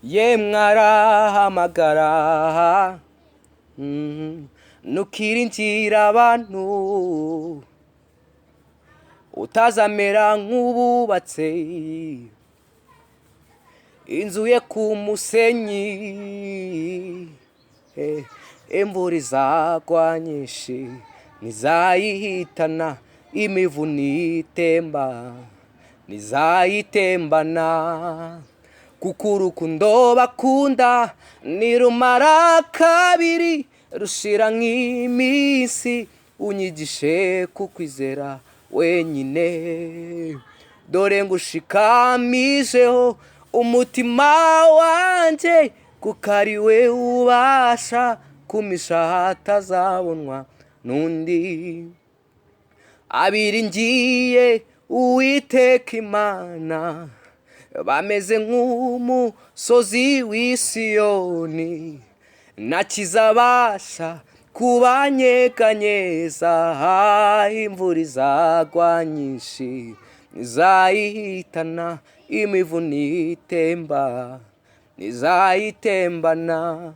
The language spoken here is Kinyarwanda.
yemwe arahamagara nukiringira abantu utazamera nk'ububatse inzu ye ku musenyi. Imvura izagwa nyinshi ntizayihitana, imivu nitemba ntizayitembana, kuko urukundo bakunda nirumara kabiri rushira nk'iminsi. Unyigishe kukwizera wenyine, dore ngushikamijeho umutima wanje, kuko ari we ubasha kumisha hatazabonwa n'undi. Abiringiye Uwiteka Imana bameze nk'umusozi w'i Siyoni, ntakizabasha kubanyeganyeza. Imvura izagwa nyinshi ntizayihitana, imivu nitemba ntizayitembana.